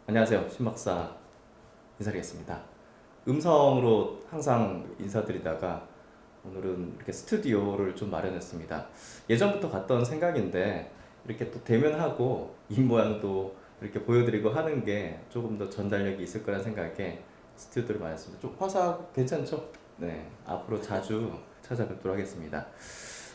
안녕하세요. 신박사 인사드리겠습니다. 음성으로 항상 인사드리다가 오늘은 이렇게 스튜디오를 좀 마련했습니다. 예전부터 갔던 생각인데 이렇게 또 대면하고 입 모양도 이렇게 보여드리고 하는 게 조금 더 전달력이 있을 거란 생각에 스튜디오를 마련했습니다. 좀 화사하고 괜찮죠? 네, 앞으로 자주 찾아뵙도록 하겠습니다.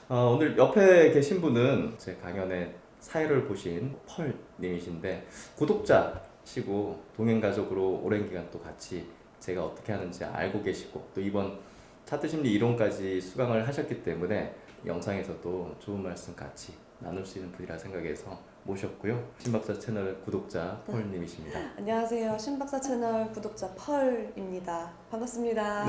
오늘 옆에 계신 분은 제 강연의 사회를 보신 펄님이신데 구독자시고 동행가족으로 오랜 기간 또 같이 제가 어떻게 하는지 알고 계시고 또 이번 차트심리 이론까지 수강을 하셨기 때문에 영상에서도 좋은 말씀 같이 나눌 수 있는 분이라 생각해서 모셨고요. 신박사 채널 구독자 펄님이십니다. 안녕하세요. 신박사 채널 구독자 펄입니다. 반갑습니다.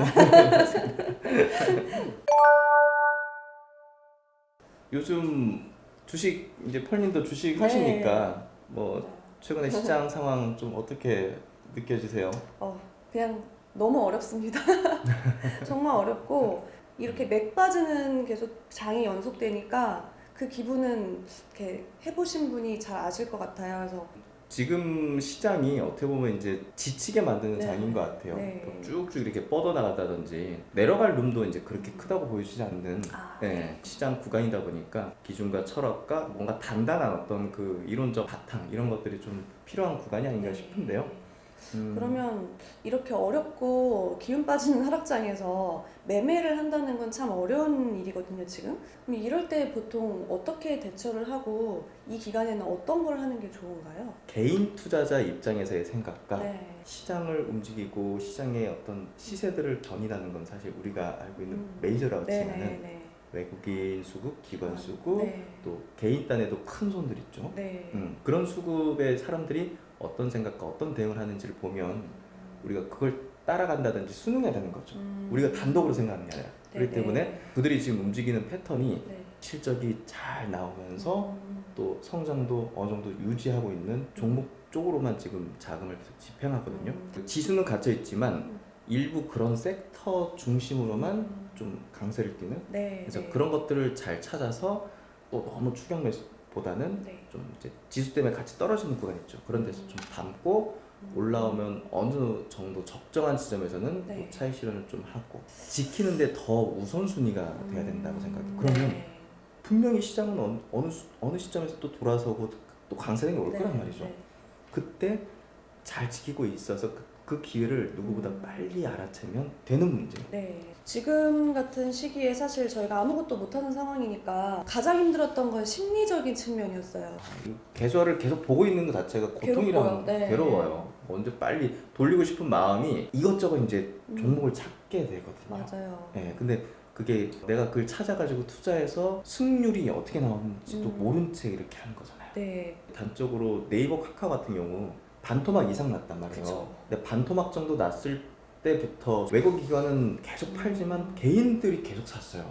요즘 주식 이제 펄님도 주식 하시니까 뭐 최근에 시장 상황 좀 어떻게 느껴지세요? 그냥 너무 어렵습니다. 정말 어렵고 이렇게 맥 빠지는 계속 장이 연속되니까 그 기분은 이렇게 해보신 분이 잘 아실 것 같아요. 그래서 지금 시장이 어떻게 보면 이제 지치게 만드는 네. 장인 것 같아요. 네. 또 쭉쭉 이렇게 뻗어나간다든지 내려갈 룸도 이제 그렇게 크다고 보이지 않는 시장 구간이다 보니까 기준과 철학과 뭔가 단단한 어떤 그 이론적 바탕 이런 것들이 좀 필요한 구간이 아닌가 싶은데요. 그러면 이렇게 어렵고 기운 빠지는 하락장에서 매매를 한다는 건 참 어려운 일이거든요, 지금. 그럼 이럴 때 보통 어떻게 대처를 하고 이 기간에는 어떤 걸 하는 게 좋은가요? 개인 투자자 입장에서의 생각과 네. 시장을 움직이고 시장의 어떤 시세들을 견인하는 건 사실 우리가 알고 있는 음. 메이저라고 네, 치면은 네, 네. 외국인 수급, 기관 수급, 네. 또 개인 단에도 큰 손들 있죠. 네. 그런 수급의 사람들이 어떤 생각과 어떤 대응을 하는지를 보면 우리가 그걸 따라간다든지 순응해야 되는 거죠. 우리가 단독으로 생각하는 게 아니라. 그렇기 네, 때문에 네. 그들이 지금 움직이는 패턴이 네. 실적이 잘 나오면서 또 성장도 어느 정도 유지하고 있는 종목 쪽으로만 지금 자금을 계속 집행하거든요. 지수는 gat혀 있지만 일부 그런 섹터 중심으로만 좀 강세를 띠는. 네. 그래서 네. 그런 것들을 잘 찾아서 또 너무 추격 매수보다는 네. 좀 이제 지수 때문에 같이 떨어지는 구간 있죠. 그런 데서 좀 담고 올라오면 어느 정도 적정한 지점에서는 네. 또 차익 실현을 좀 하고 지키는데 더 우선순위가 돼야 된다고 생각해요. 그러면 네. 분명히 시장은 어느 시점에서 또 돌아서고 또 강세는 올 거란 말이죠. 네. 그때 잘 지키고 있어서 그 기회를 누구보다 빨리 알아채면 되는 문제예요. 네. 지금 같은 시기에 사실 저희가 아무것도 못하는 상황이니까 가장 힘들었던 건 심리적인 측면이었어요. 이 개수화를 계속 보고 있는 것 자체가 고통이랑 괴롭고요. 네. 괴로워요. 언제 빨리 돌리고 싶은 마음이 이것저것 이제 종목을 찾게 되거든요. 맞아요. 네, 근데 그게 내가 그걸 찾아가지고 투자해서 승률이 어떻게 나오는지도 모른 채 이렇게 하는 거잖아요. 네. 단적으로 네이버 카카오 같은 경우 반토막 이상 났단 말이에요. 그쵸. 근데 반토막 정도 났을 때부터 외국 기관은 계속 팔지만 개인들이 계속 샀어요.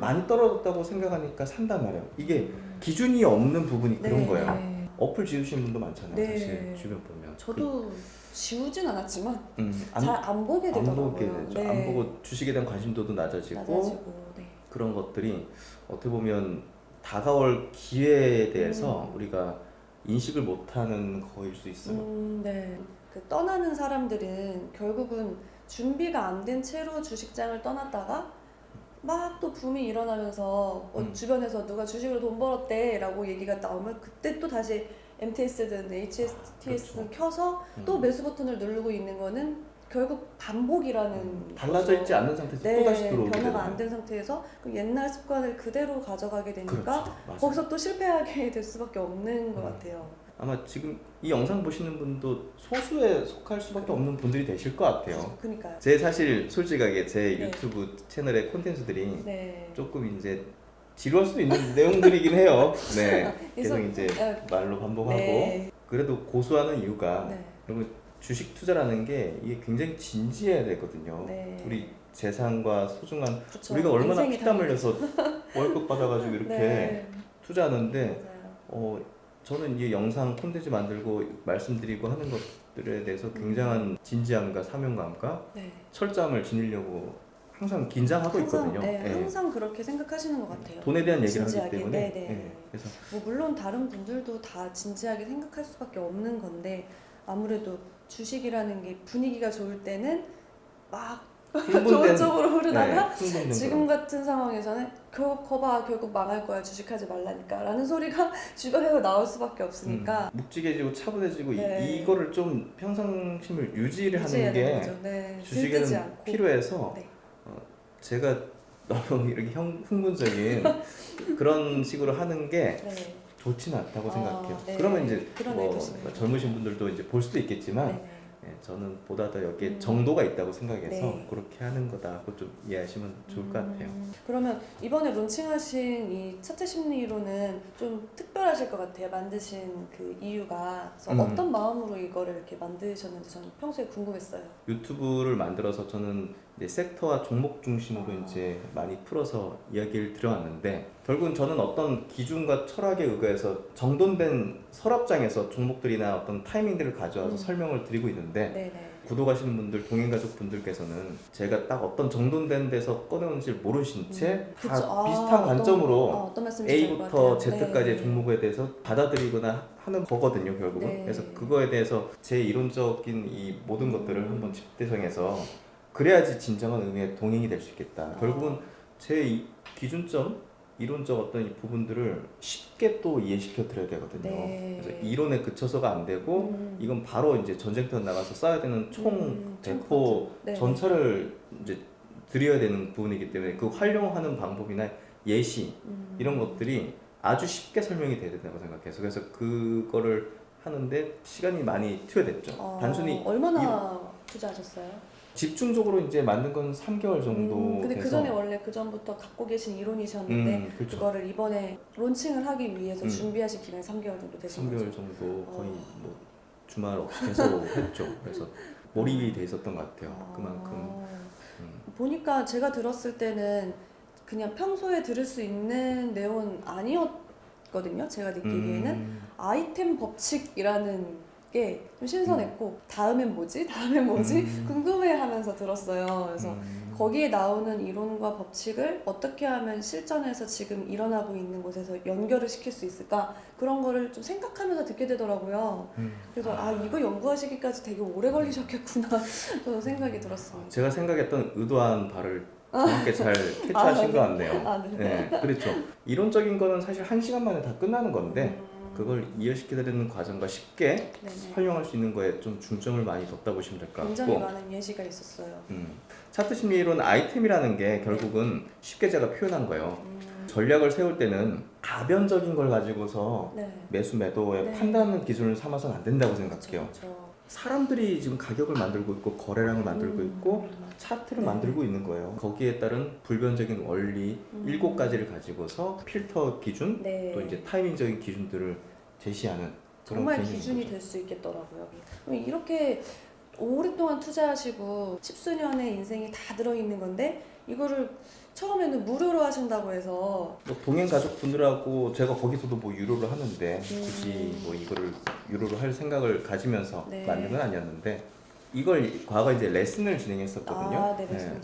많이 떨어졌다고 생각하니까 산단 말이에요. 이게 기준이 없는 부분이 그런 거예요. 어플 지우신 분도 많잖아요. 네. 사실 주변 보면. 저도 지우진 않았지만 안 잘 안 보게 안 되더라고요. 보게 되죠. 네. 안 보고 주식에 대한 관심도도 낮아지고 네. 그런 것들이 어떻게 보면 다가올 기회에 대해서 우리가 인식을 못하는 거일 수 있어요. 네. 그 떠나는 사람들은 결국은 준비가 안 된 채로 주식장을 떠났다가 막 또 붐이 일어나면서 주변에서 누가 주식으로 돈 벌었대라고 얘기가 나오면 그때 또 다시 MTS든 HTS든 그렇죠. 켜서 또 매수 버튼을 누르고 있는 거는 결국 반복이라는 달라져 있지 않는 상태에서 또 다시 들어오게 되는 변화가 안 된 상태에서 그 옛날 습관을 그대로 가져가게 되니까 그렇죠. 맞아요. 거기서 또 실패하게 될 수밖에 없는 것 같아요. 아마 지금 이 영상 보시는 분도 소수에 속할 수밖에 없는 분들이 되실 것 같아요. 그러니까요. 제 사실 솔직하게 제 네. 유튜브 채널의 콘텐츠들이 네. 조금 이제 지루할 수도 있는 내용들이긴 해요. 네. 그래서- 계속 이제 네. 말로 반복하고 네. 그래도 고수하는 이유가 네. 여러분 주식 투자라는 게 이게 굉장히 진지해야 되거든요. 네. 우리 재산과 소중한 그쵸. 우리가 얼마나 인생이 피땀 달려 흘려서 월급 받아가지고 이렇게 네. 투자하는데 맞아요. 저는 이 영상 콘텐츠 만들고 말씀드리고 하는 것들에 대해서 굉장한 진지함과 사명감과 네. 철저함을 지니려고 항상 긴장하고 있거든요. 네, 예. 항상 그렇게 생각하시는 것 같아요. 돈에 대한 얘기를 하기 진지하게. 때문에 네네. 그래서 뭐 물론 다른 분들도 다 진지하게 생각할 수밖에 없는 건데 아무래도 주식이라는 게 분위기가 좋을 때는 막 좋은 흥분된 쪽으로 흐르다가 흥분된 지금 같은 상황에서는 결국 망할 거야 주식하지 말라니까 라는 소리가 주변에서 나올 수밖에 없으니까 묵직해지고 차분해지고 네. 이거를 좀 평상심을 유지를 유지해야 하는 되는 게 거죠. 네. 들뜨지 주식에는 않고. 필요해서 네. 제가 너무 이렇게 흥분적인 그런 식으로 하는 게 네. 좋지는 않다고 생각해요. 네. 그러면 이제 그런 뭐 의도시네요. 젊으신 분들도 이제 볼 수도 있겠지만 네. 저는 보다 더 여기에 음. 정도가 있다고 생각해서 네. 그렇게 하는 거다고 좀 이해하시면 좋을 것 같아요. 그러면 이번에 론칭하신 이 차트 심리로는 좀 특별하실 것 같아요. 만드신 그 이유가. 그래서 어떤 마음으로 이거를 이렇게 만드셨는지 저는 평소에 궁금했어요. 유튜브를 만들어서 저는 이제 섹터와 종목 중심으로 이제 많이 풀어서 이야기를 드려왔는데 결국은 저는 어떤 기준과 철학에 의거해서 정돈된 서랍장에서 종목들이나 어떤 타이밍들을 가져와서 설명을 드리고 있는데 네네. 구독하시는 분들, 동행가족 분들께서는 제가 딱 어떤 정돈된 데서 꺼내온지 모르신 채 다 그쵸. 비슷한 관점으로 어떤 말씀이신지 알 것 같아요. A부터 Z까지의 네. 종목에 대해서 받아들이거나 하는 거거든요, 결국은. 네. 그래서 그거에 대해서 제 이론적인 이 모든 것들을 한번 집대성해서 그래야지 진정한 의미의 동행이 될 수 있겠다. 결국은 제 기준점, 이론적 어떤 이 부분들을 쉽게 또 이해시켜 드려야 되거든요. 네. 그래서 이론에 그쳐서가 안 되고 이건 바로 이제 전쟁터 나가서 쏴야 되는 총 대포 네. 전차를 이제 드려야 되는 부분이기 때문에 그 활용하는 방법이나 예시 이런 것들이 아주 쉽게 설명이 돼야 된다고 생각해서 그래서 그거를 하는데 시간이 많이 투여됐죠. 단순히 얼마나 투자하셨어요? 집중적으로 이제 만든 건 3개월 정도 근데 돼서 그 전에 원래 그 전부터 갖고 계신 이론이셨는데 그렇죠. 그거를 이번에 론칭을 하기 위해서 준비하신 기간이 3개월 정도 되신 3개월 거죠? 정도 거의 뭐 주말 없이 계속 했죠. 그래서 몰입이 돼 있었던 것 같아요. 그만큼 보니까 제가 들었을 때는 그냥 평소에 들을 수 있는 내용은 아니었거든요. 제가 느끼기에는 아이템 법칙이라는 게 좀 신선했고 다음엔 뭐지? 다음엔 뭐지? 궁금해하면서 들었어요. 그래서 거기에 나오는 이론과 법칙을 어떻게 하면 실전에서 지금 일어나고 있는 곳에서 연결을 시킬 수 있을까? 그런 거를 좀 생각하면서 듣게 되더라고요. 그래서 이거 연구하시기까지 되게 오래 걸리셨겠구나 저는 생각이 들었습니다. 제가 생각했던 의도한 바를 정확하게 잘 캐치하신 것 같네요. 네. 네, 그렇죠. 이론적인 거는 사실 1시간 만에 다 끝나는 건데 그걸 이해시켜드리는 과정과 쉽게 활용할 수 있는 거에 좀 중점을 많이 뒀다 보시면 될 것 같고 굉장히 많은 예시가 있었어요. 차트 심리론 아이템이라는 게 결국은 쉽게 제가 표현한 거예요. 전략을 세울 때는 가변적인 걸 가지고서 매수 매도의 판단 기준을 삼아서는 안 된다고 생각해요. 그렇죠. 사람들이 지금 가격을 만들고 있고 거래량을 만들고 있고 차트를 만들고 있는 거예요. 거기에 따른 불변적인 원리 7가지를 가지고서 필터 기준 또 이제 타이밍적인 기준들을 제시하는 그런 정말 개념인 기준이 거죠. 될 수 있겠더라고요. 그럼 이렇게 오랫동안 투자하시고 10수년의 인생이 다 들어있는 건데 이거를 처음에는 무료로 하신다고 해서 뭐 동행 가족분들하고 제가 거기서도 뭐 유료를 하는데 굳이 뭐 이거를 유료로 할 생각을 가지면서 만든 건 아니었는데 이걸 과거 이제 레슨을 진행했었거든요.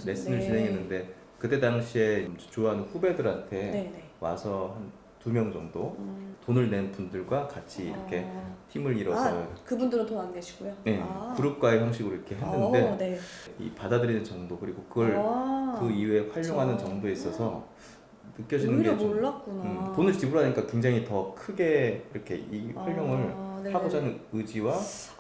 레슨을 진행했는데 그때 당시에 좋아하는 후배들한테 와서 한 2명 정도 돈을 낸 분들과 같이 이렇게 팀을 이뤄서 그분들은 돈 안 내시고요? 그룹과의 형식으로 이렇게 했는데 이 받아들이는 정도 그리고 그걸 그 이후에 활용하는 정도에 있어서 느껴지는 게 좀 몰랐구나. 돈을 지불하니까 굉장히 더 크게 이렇게 이 활용을 하고자 하는 의지와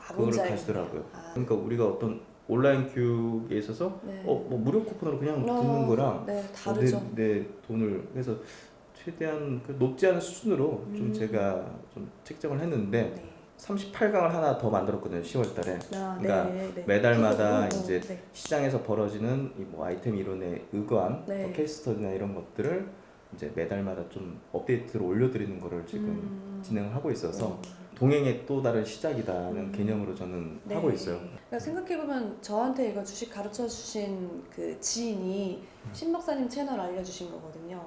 그거를 가지더라고요. 그러니까 우리가 어떤 온라인 교육에 있어서 뭐 무료 쿠폰으로 그냥 듣는 거랑 다르죠. 내 돈을 그래서 최대한 그 높지 않은 수준으로 좀 제가 좀 책정을 했는데 38강을 하나 더 만들었거든요. 10월달에. 그러니까 매달마다 이제 시장에서 벌어지는 이 뭐 아이템 이론에 의거한 또 케이스 스터디나 이런 것들을 이제 매달마다 좀 업데이트를 올려드리는 거를 지금 진행을 하고 있어서 동행의 또 다른 시작이다는 개념으로 저는 하고 있어요. 그러니까 생각해보면 저한테 이거 주식 가르쳐주신 그 지인이 신 박사님 채널 알려주신 거거든요.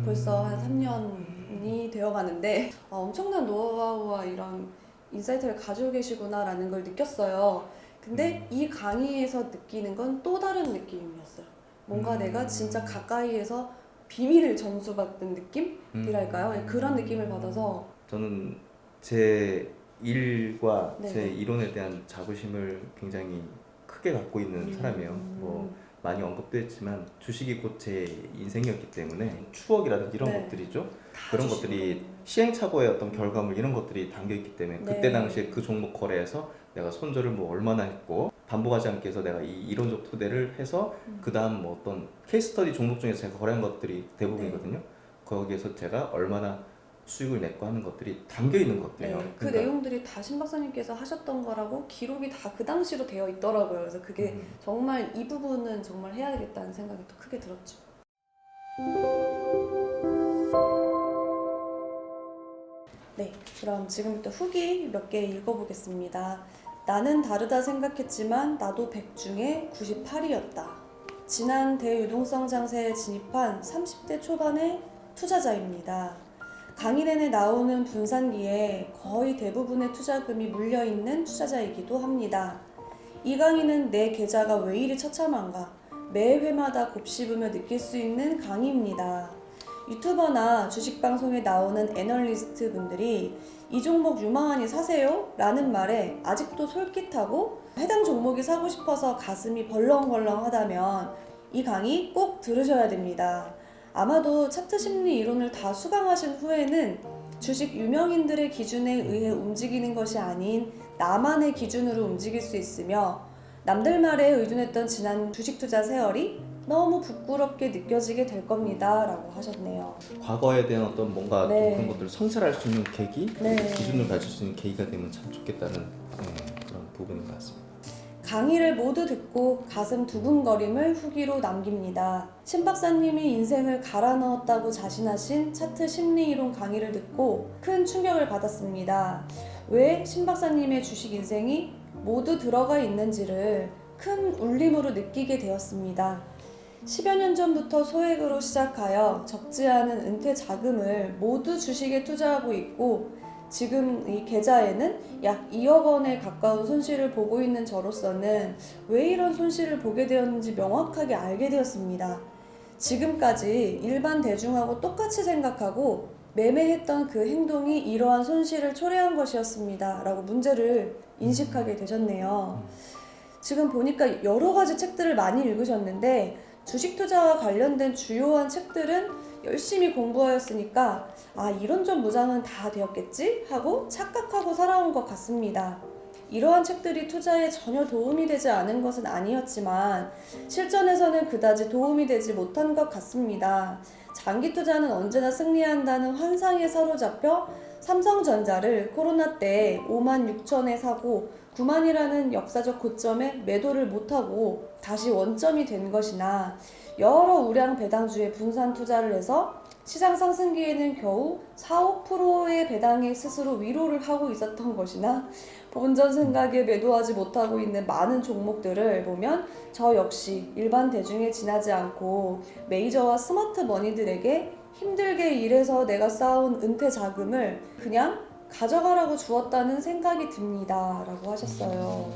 벌써 한 3년이 되어가는데 엄청난 노하우와 이런 인사이트를 가지고 계시구나라는 걸 느꼈어요. 근데 이 강의에서 느끼는 건 또 다른 느낌이었어요. 뭔가 내가 진짜 가까이에서 비밀을 전수받는 느낌이랄까요? 그런 느낌을 받아서 저는 제 일과 네. 제 이론에 대한 자부심을 굉장히 크게 갖고 있는 사람이에요. 뭐 많이 언급도 했지만 주식이 곧 제 인생이었기 때문에 추억이라든지 이런 네. 것들이죠. 다 그런 주시는 것들이 거네요. 시행착오의 어떤 결과물 이런 것들이 담겨 있기 때문에 네. 그때 당시에 그 종목 거래에서 내가 손절을 뭐 얼마나 했고 반복하지 않기 위해서 내가 이 이론적 토대를 해서 그 다음 뭐 어떤 케이스 스터디 종목 중에서 제가 거래한 것들이 대부분이거든요. 거기에서 제가 얼마나 수익을 냈고 하는 것들이 담겨 있는 것들이에요. 네, 그 내용들이 다 신 박사님께서 하셨던 거라고 기록이 다 그 당시로 되어 있더라고요. 그래서 그게 정말 이 부분은 정말 해야겠다는 생각이 또 크게 들었죠. 네, 그럼 지금부터 후기 몇 개 읽어보겠습니다. 나는 다르다 생각했지만 나도 100 중에 98이었다. 지난 대유동성 장세에 진입한 30대 초반의 투자자입니다. 강의 내내 나오는 분산기에 거의 대부분의 투자금이 물려있는 투자자이기도 합니다. 이 강의는 내 계좌가 왜 이리 처참한가 매 회마다 곱씹으며 느낄 수 있는 강의입니다. 유튜버나 주식방송에 나오는 애널리스트 분들이 이 종목 유망하니 사세요? 라는 말에 아직도 솔깃하고 해당 종목이 사고 싶어서 가슴이 벌렁벌렁 하다면 이 강의 꼭 들으셔야 됩니다. 아마도 차트 심리 이론을 다 수강하신 후에는 주식 유명인들의 기준에 의해 움직이는 것이 아닌 나만의 기준으로 움직일 수 있으며 남들 말에 의존했던 지난 주식 투자 세월이 너무 부끄럽게 느껴지게 될 겁니다. 라고 하셨네요. 과거에 대한 어떤 뭔가 네. 좀 그런 것들을 성찰할 수 있는 계기, 네. 기준을 가질 수 있는 계기가 되면 참 좋겠다는 그런 부분인 것 같습니다. 강의를 모두 듣고 가슴 두근거림을 후기로 남깁니다. 신 박사님이 인생을 갈아 넣었다고 자신하신 차트 심리이론 강의를 듣고 큰 충격을 받았습니다. 왜 신 박사님의 주식 인생이 모두 들어가 있는지를 큰 울림으로 느끼게 되었습니다. 10여 년 전부터 소액으로 시작하여 적지 않은 은퇴 자금을 모두 주식에 투자하고 있고 지금 이 계좌에는 약 2억 원에 가까운 손실을 보고 있는 저로서는 왜 이런 손실을 보게 되었는지 명확하게 알게 되었습니다. 지금까지 일반 대중하고 똑같이 생각하고 매매했던 그 행동이 이러한 손실을 초래한 것이었습니다. 라고 문제를 인식하게 되셨네요. 지금 보니까 여러 가지 책들을 많이 읽으셨는데 주식 투자와 관련된 주요한 책들은 열심히 공부하였으니까 이런저런 무장은 다 되었겠지? 하고 착각하고 살아온 것 같습니다. 이러한 책들이 투자에 전혀 도움이 되지 않은 것은 아니었지만 실전에서는 그다지 도움이 되지 못한 것 같습니다. 장기 투자는 언제나 승리한다는 환상에 사로잡혀 삼성전자를 코로나 때 5만 6천에 사고 9만이라는 역사적 고점에 매도를 못하고 다시 원점이 된 것이나 여러 우량 배당주에 분산 투자를 해서 시장 상승기에는 겨우 4, 5%의 배당에 스스로 위로를 하고 있었던 것이나 본전 생각에 매도하지 못하고 있는 많은 종목들을 보면 저 역시 일반 대중에 지나지 않고 메이저와 스마트 머니들에게 힘들게 일해서 내가 쌓아온 은퇴 자금을 그냥 가져가라고 주었다는 생각이 듭니다. 라고 하셨어요.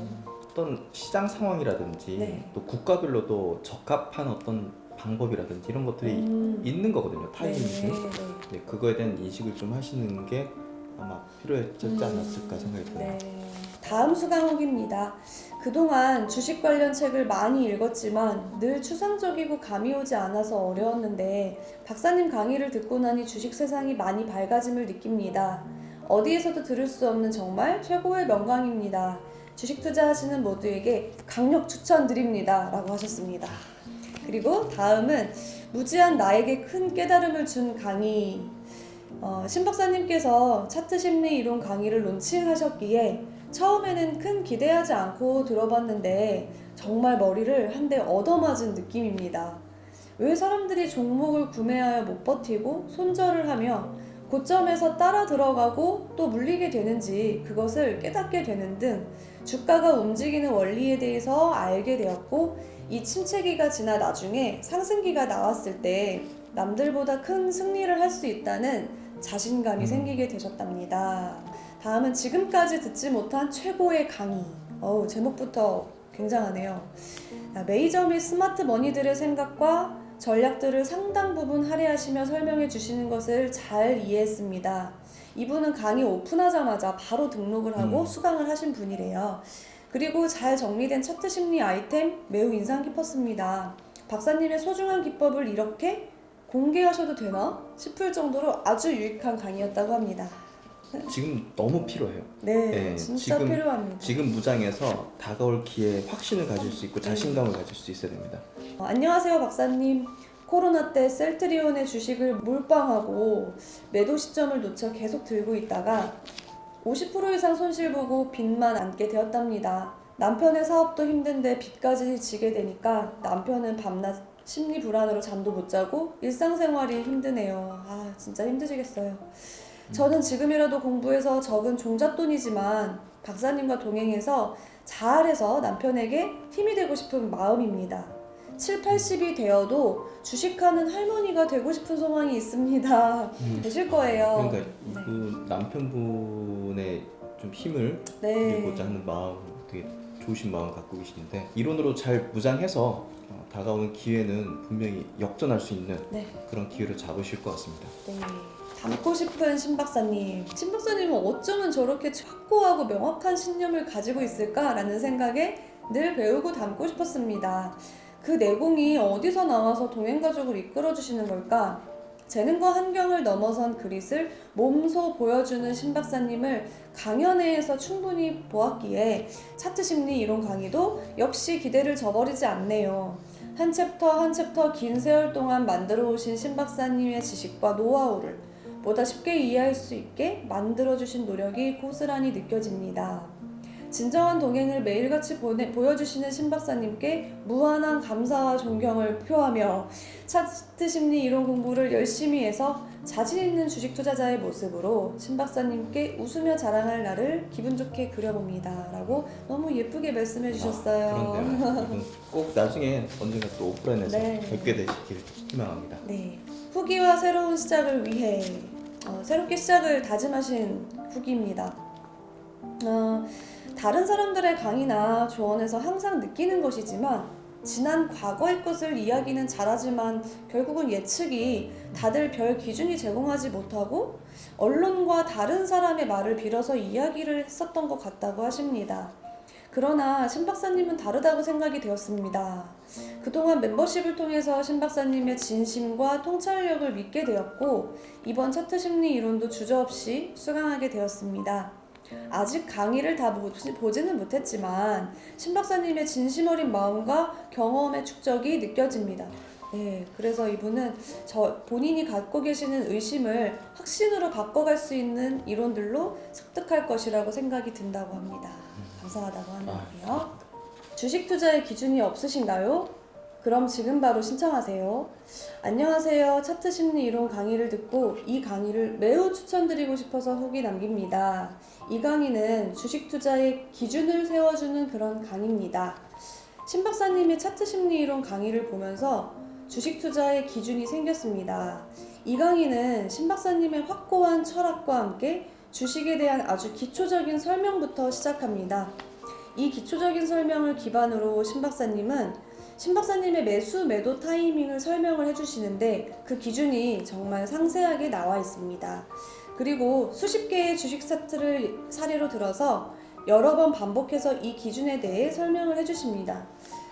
어떤 시장 상황이라든지 네. 또 국가별로도 적합한 어떤 방법이라든지 이런 것들이 있는 거거든요. 타이밍이. 네, 그거에 대한 인식을 좀 하시는 게 아마 필요했지 않았을까 생각이 들어요. 네. 다음 수강 후기입니다. 그동안 주식 관련 책을 많이 읽었지만 늘 추상적이고 감이 오지 않아서 어려웠는데 박사님 강의를 듣고 나니 주식 세상이 많이 밝아짐을 느낍니다. 어디에서도 들을 수 없는 정말 최고의 명강입니다. 주식 투자하시는 모두에게 강력 추천드립니다. 라고 하셨습니다. 그리고 다음은 무지한 나에게 큰 깨달음을 준 강의. 신 박사님께서 차트 심리 이론 강의를 론칭하셨기에 처음에는 큰 기대하지 않고 들어봤는데 정말 머리를 한 대 얻어맞은 느낌입니다. 왜 사람들이 종목을 구매하여 못 버티고 손절을 하며 고점에서 따라 들어가고 또 물리게 되는지 그것을 깨닫게 되는 등 주가가 움직이는 원리에 대해서 알게 되었고 이 침체기가 지나 나중에 상승기가 나왔을 때 남들보다 큰 승리를 할 수 있다는 자신감이 생기게 되셨답니다. 다음은 지금까지 듣지 못한 최고의 강의. 제목부터 굉장하네요. 메이저 및 스마트 머니들의 생각과 전략들을 상당 부분 할애하시며 설명해 주시는 것을 잘 이해했습니다. 이분은 강의 오픈하자마자 바로 등록을 하고 수강을 하신 분이래요. 그리고 잘 정리된 차트 심리 아이템 매우 인상 깊었습니다. 박사님의 소중한 기법을 이렇게 공개하셔도 되나 싶을 정도로 아주 유익한 강의였다고 합니다. 지금 너무 필요해요. 네, 진짜 필요합니다. 지금 무장에서 다가올 기회에 확신을 가질 수 있고 자신감을 가질 수 있어야 됩니다. 안녕하세요, 박사님. 코로나 때 셀트리온의 주식을 몰빵하고 매도 시점을 놓쳐 계속 들고 있다가 50% 이상 손실 보고 빚만 안게 되었답니다. 남편의 사업도 힘든데 빚까지 지게 되니까 남편은 밤낮 심리 불안으로 잠도 못 자고 일상생활이 힘드네요. 아, 진짜 힘드시겠어요. 저는 지금이라도 공부해서 적은 종잣돈이지만 박사님과 동행해서 잘해서 남편에게 힘이 되고 싶은 마음입니다. 7, 80이 되어도 주식하는 할머니가 되고 싶은 소망이 있습니다. 되실 거예요. 그러니까 그 남편분의 좀 힘을 드리고자 하는 마음, 되게 좋으신 마음 갖고 계시는데 이론으로 잘 무장해서 다가오는 기회는 분명히 역전할 수 있는 그런 기회를 잡으실 것 같습니다. 네. 닮고 싶은 신박사님. 신박사님은 어쩌면 저렇게 확고하고 명확한 신념을 가지고 있을까라는 생각에 늘 배우고 닮고 싶었습니다. 그 내공이 어디서 나와서 동행가족을 이끌어주시는 걸까? 재능과 환경을 넘어선 그릿을 몸소 보여주는 신박사님을 강연회에서 충분히 보았기에 차트 심리 이론 강의도 역시 기대를 저버리지 않네요. 한 챕터 한 챕터 긴 세월 동안 만들어 오신 신박사님의 지식과 노하우를 보다 쉽게 이해할 수 있게 만들어주신 노력이 고스란히 느껴집니다. 진정한 동행을 매일같이 보여주시는 신박사님께 무한한 감사와 존경을 표하며 차트 심리 이론 공부를 열심히 해서 자신 있는 주식 투자자의 모습으로 신박사님께 웃으며 자랑할 날을 기분 좋게 그려봅니다. 라고 너무 예쁘게 말씀해 주셨어요. 그런데요. 꼭 나중에 언젠가 또 오프라인에서 뵙게 되시길 희망합니다. 네. 후기와 새로운 시작을 위해 새롭게 시작을 다짐하신 후기입니다. 다른 사람들의 강의나 조언에서 항상 느끼는 것이지만 지난 과거의 것을 이야기는 잘하지만 결국은 예측이 다들 별 기준이 제공하지 못하고 언론과 다른 사람의 말을 빌어서 이야기를 했었던 것 같다고 하십니다. 그러나 신박사님은 다르다고 생각이 되었습니다. 그동안 멤버십을 통해서 신박사님의 진심과 통찰력을 믿게 되었고 이번 차트 심리 이론도 주저없이 수강하게 되었습니다. 아직 강의를 다 보지는 못했지만 신박사님의 진심 어린 마음과 경험의 축적이 느껴집니다. 네, 그래서 이분은 본인이 갖고 계시는 의심을 확신으로 바꿔갈 수 있는 이론들로 습득할 것이라고 생각이 든다고 합니다. 감사하다고 하는데요. 주식 투자의 기준이 없으신가요? 그럼 지금 바로 신청하세요. 안녕하세요. 차트 심리 이론 강의를 듣고 이 강의를 매우 추천드리고 싶어서 후기 남깁니다. 이 강의는 주식 투자의 기준을 세워주는 그런 강의입니다. 신 박사님의 차트 심리 이론 강의를 보면서 주식 투자의 기준이 생겼습니다. 이 강의는 신 박사님의 확고한 철학과 함께 주식에 대한 아주 기초적인 설명부터 시작합니다. 이 기초적인 설명을 기반으로 신 박사님의 매수 매도 타이밍을 설명을 해주시는데 그 기준이 정말 상세하게 나와 있습니다. 그리고 수십 개의 주식 차트를 사례로 들어서 여러 번 반복해서 이 기준에 대해 설명을 해주십니다.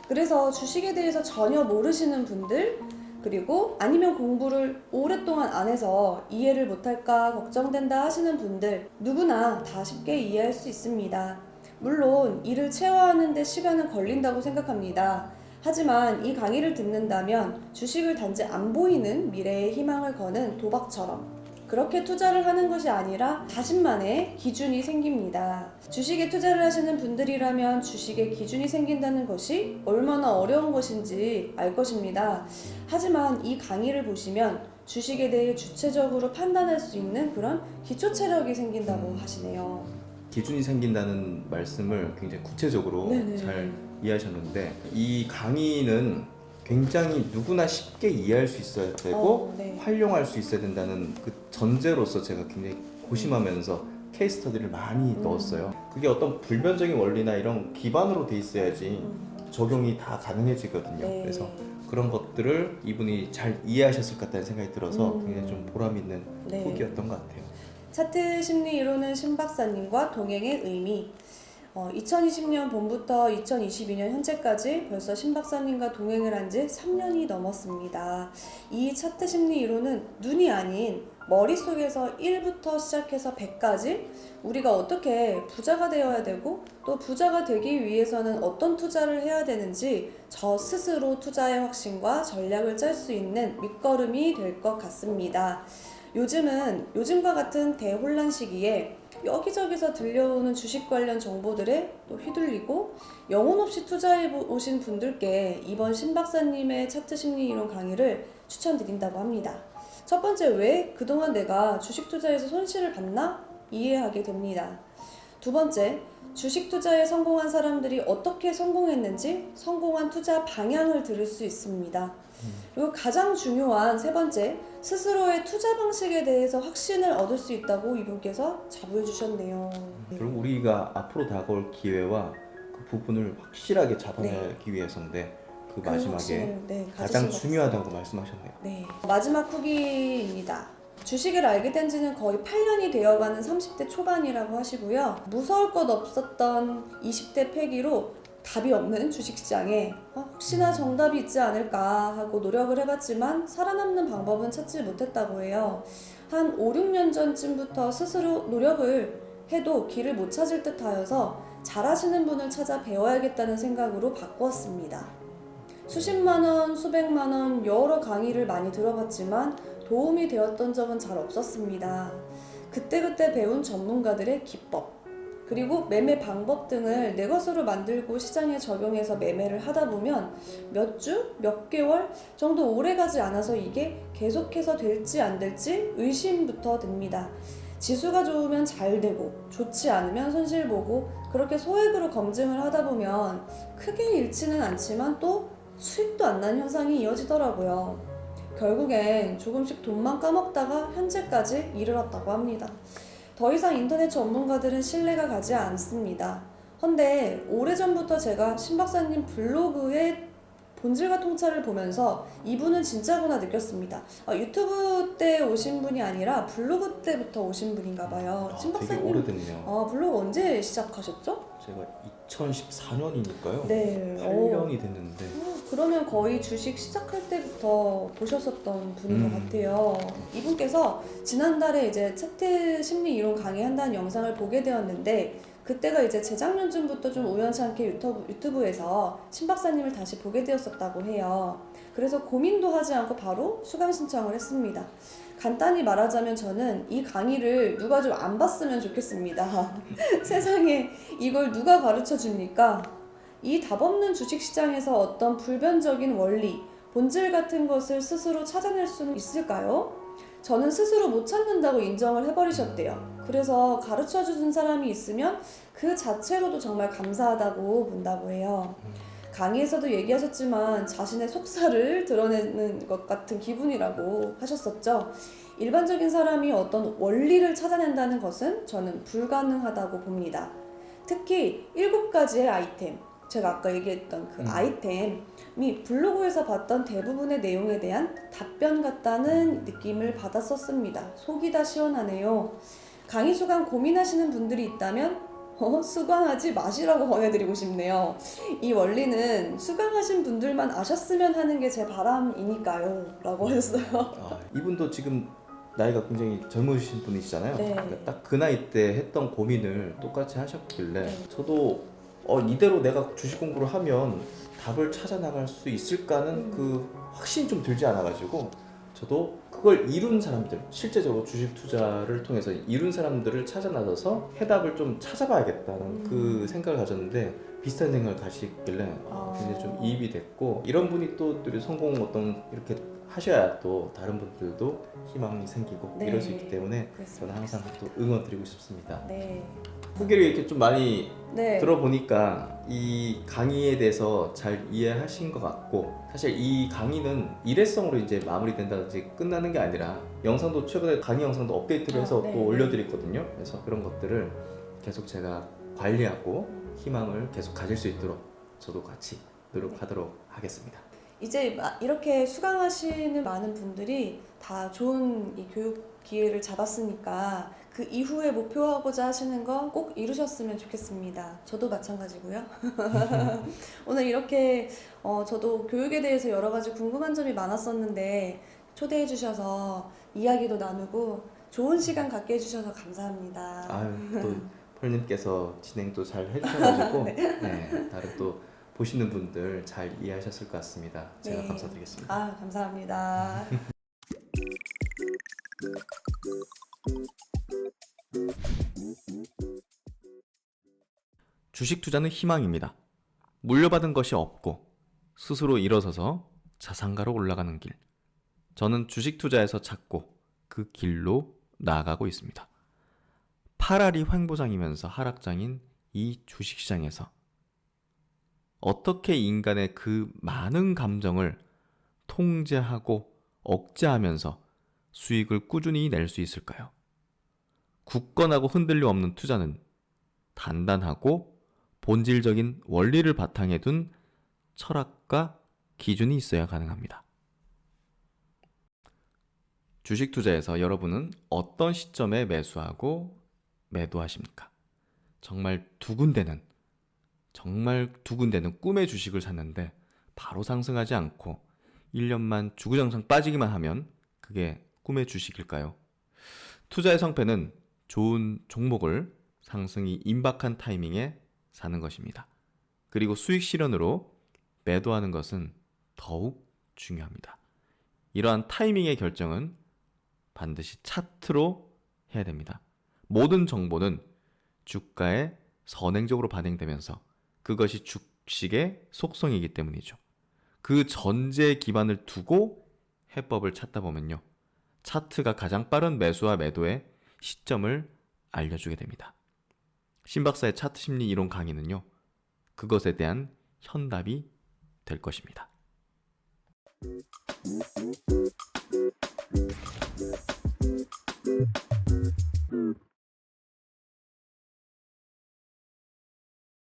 그래서 주식에 대해서 전혀 모르시는 분들 그리고 아니면 공부를 오랫동안 안 해서 이해를 못할까 걱정된다 하시는 분들 누구나 다 쉽게 이해할 수 있습니다. 물론 이를 체화하는 데 시간은 걸린다고 생각합니다. 하지만 이 강의를 듣는다면 주식을 단지 안 보이는 미래의 희망을 거는 도박처럼 그렇게 투자를 하는 것이 아니라 자신만의 기준이 생깁니다. 주식에 투자를 하시는 분들이라면 주식에 기준이 생긴다는 것이 얼마나 어려운 것인지 알 것입니다. 하지만 이 강의를 보시면 주식에 대해 주체적으로 판단할 수 있는 그런 기초 체력이 생긴다고 하시네요. 기준이 생긴다는 말씀을 굉장히 구체적으로 잘 이해하셨는데 이 강의는 굉장히 누구나 쉽게 이해할 수 있어야 되고 활용할 수 있어야 된다는 그 전제로서 제가 굉장히 고심하면서 케이스 스터디를 많이 넣었어요. 그게 어떤 불변적인 원리나 이런 기반으로 돼 있어야지 적용이 다 가능해지거든요. 그래서 그런 것들을 이분이 잘 이해하셨을 것 같다는 생각이 들어서 굉장히 좀 보람 있는 후기였던 것 같아요. 차트 심리 이론은 신 박사님과 동행의 의미. 2020년 봄부터 2022년 현재까지 벌써 신 박사님과 동행을 한 지 3년이 넘었습니다. 이 차트 심리 이론은 눈이 아닌 머릿속에서 1부터 시작해서 100까지 우리가 어떻게 부자가 되어야 되고 또 부자가 되기 위해서는 어떤 투자를 해야 되는지 저 스스로 투자의 확신과 전략을 짤 수 있는 밑거름이 될 것 같습니다. 요즘과 같은 대혼란 시기에 여기저기서 들려오는 주식 관련 정보들에 또 휘둘리고 영혼 없이 투자해 오신 분들께 이번 신 박사님의 차트 심리 이론 강의를 추천드린다고 합니다. 첫 번째, 왜 그동안 내가 주식 투자에서 손실을 봤나? 이해하게 됩니다. 두 번째, 주식 투자에 성공한 사람들이 어떻게 성공했는지 성공한 투자 방향을 들을 수 있습니다. 그리고 가장 중요한 세 번째, 스스로의 투자 방식에 대해서 확신을 얻을 수 있다고 이분께서 자부해 주셨네요. 결국 우리가 앞으로 다가올 기회와 그 부분을 확실하게 잡아내기 위해서인데 그 마지막에 확신을, 가장 가지신 것 중요하다고 말씀하셨네요. 네. 마지막 후기입니다. 주식을 알게 된 지는 거의 8년이 되어가는 30대 초반이라고 하시고요. 무서울 것 없었던 20대 패기로 답이 없는 주식시장에 혹시나 정답이 있지 않을까 하고 노력을 해봤지만 살아남는 방법은 찾지 못했다고 해요. 한 5, 6년 전쯤부터 스스로 노력을 해도 길을 못 찾을 듯 하여서 잘하시는 분을 찾아 배워야겠다는 생각으로 바꾸었습니다. 수십만 원, 수백만 원 여러 강의를 많이 들어봤지만 도움이 되었던 적은 잘 없었습니다. 그때그때 배운 전문가들의 기법, 그리고 매매 방법 등을 내 것으로 만들고 시장에 적용해서 매매를 하다 보면 몇 주, 몇 개월 정도 오래 가지 않아서 이게 계속해서 될지 안 될지 의심부터 듭니다. 지수가 좋으면 잘 되고 좋지 않으면 손실 보고 그렇게 소액으로 검증을 하다 보면 크게 잃지는 않지만 또 수익도 안 나는 현상이 이어지더라고요. 결국엔 조금씩 돈만 까먹다가 현재까지 이르렀다고 합니다. 더 이상 인터넷 전문가들은 신뢰가 가지 않습니다. 헌데 오래전부터 제가 신 박사님 블로그에 본질과 통찰을 보면서 이분은 진짜구나 느꼈습니다. 유튜브 때 오신 분이 아니라 블로그 때부터 오신 분인가 봐요. 신 되게 박사님 오래됐네요. 블로그 언제 시작하셨죠? 제가 2014년이니까요. 네. 8년이 됐는데 그러면 거의 주식 시작할 때부터 보셨었던 분인 것 같아요. 이분께서 지난달에 이제 차트 심리 이론 강의한다는 영상을 보게 되었는데 그때가 이제 재작년쯤부터 좀 우연찮게 유튜브에서 신 박사님을 다시 보게 되었었다고 해요. 그래서 고민도 하지 않고 바로 수강 신청을 했습니다. 간단히 말하자면 저는 이 강의를 누가 좀 안 봤으면 좋겠습니다. 세상에 이걸 누가 가르쳐 줍니까? 이 답 없는 주식시장에서 어떤 불변적인 원리, 본질 같은 것을 스스로 찾아낼 수는 있을까요? 저는 스스로 못 찾는다고 인정을 해버리셨대요. 그래서 가르쳐주는 사람이 있으면 그 자체로도 정말 감사하다고 본다고 해요. 강의에서도 얘기하셨지만 자신의 속살을 드러내는 것 같은 기분이라고 하셨었죠. 일반적인 사람이 어떤 원리를 찾아낸다는 것은 저는 불가능하다고 봅니다. 특히 7가지의 아이템, 제가 아까 얘기했던 그 아이템이 블로그에서 봤던 대부분의 내용에 대한 답변 같다는 느낌을 받았었습니다. 속이 다 시원하네요. 강의 수강 고민하시는 분들이 있다면 수강하지 마시라고 권해드리고 싶네요. 이 원리는 수강하신 분들만 아셨으면 하는 게 제 바람이니까요 라고 하셨어요. 이분도 지금 나이가 굉장히 젊으신 분이시잖아요. 네. 그러니까 딱 그 나이 때 했던 고민을 똑같이 하셨길래 저도 이대로 내가 주식 공부를 하면 답을 찾아 나갈 수 있을까는 그 확신이 좀 들지 않아가지고 저도 그걸 이룬 사람들, 실제적으로 주식 투자를 통해서 이룬 사람들을 찾아 나서서 해답을 좀 찾아봐야겠다는 그 생각을 가졌는데 비슷한 생각을 가시길래 굉장히 좀 이입이 됐고, 이런 분이 또 성공 이렇게 하셔야 또 다른 분들도 희망이 생기고 이럴 수 있기 때문에 저는 항상 또 응원 드리고 싶습니다. 네. 후기를 이렇게 좀 많이 네. 들어보니까 이 강의에 대해서 잘 이해하신 것 같고, 사실 이 강의는 일회성으로 이제 마무리된다든지 끝나는 게 아니라 영상도 최근에 강의 영상도 업데이트를 해서 네. 또 올려드렸거든요. 그래서 그런 것들을 계속 제가 관리하고 희망을 계속 가질 수 있도록 저도 같이 노력하도록 하겠습니다. 이제 이렇게 수강하시는 많은 분들이 다 좋은 이 교육 기회를 잡았으니까 그 이후에 목표하고자 하시는 건 꼭 이루셨으면 좋겠습니다. 저도 마찬가지고요. 오늘 이렇게 저도 교육에 대해서 여러 가지 궁금한 점이 많았었는데 초대해 주셔서 이야기도 나누고 좋은 시간 갖게 해주셔서 감사합니다. 아유, 또 펄님께서 진행도 잘 해주셔가지고 네, 다른 또 보시는 분들 잘 이해하셨을 것 같습니다. 제가 네. 감사드리겠습니다. 아, 감사합니다. 주식 투자는 희망입니다. 물려받은 것이 없고 스스로 일어서서 자산가로 올라가는 길. 저는 주식 투자에서 찾고 그 길로 나아가고 있습니다. 8알이 횡보장이면서 하락장인 이 주식시장에서 어떻게 인간의 그 많은 감정을 통제하고 억제하면서 수익을 꾸준히 낼 수 있을까요? 굳건하고 흔들림 없는 투자는 단단하고 본질적인 원리를 바탕에 둔 철학과 기준이 있어야 가능합니다. 주식 투자에서 여러분은 어떤 시점에 매수하고 매도하십니까? 정말 두 군데는 꿈의 주식을 샀는데 바로 상승하지 않고 1년만 주구장창 빠지기만 하면 그게 꿈의 주식일까요? 투자의 성패는 좋은 종목을 상승이 임박한 타이밍에 사는 것입니다. 그리고 수익 실현으로 매도하는 것은 더욱 중요합니다. 이러한 타이밍의 결정은 반드시 차트로 해야 됩니다. 모든 정보는 주가에 선행적으로 반영되면서 그것이 주식의 속성이기 때문이죠. 그 전제에 기반을 두고 해법을 찾다 보면요, 차트가 가장 빠른 매수와 매도의 시점을 알려주게 됩니다. 신박사의 차트 심리 이론 강의는요, 그것에 대한 현답이 될 것입니다.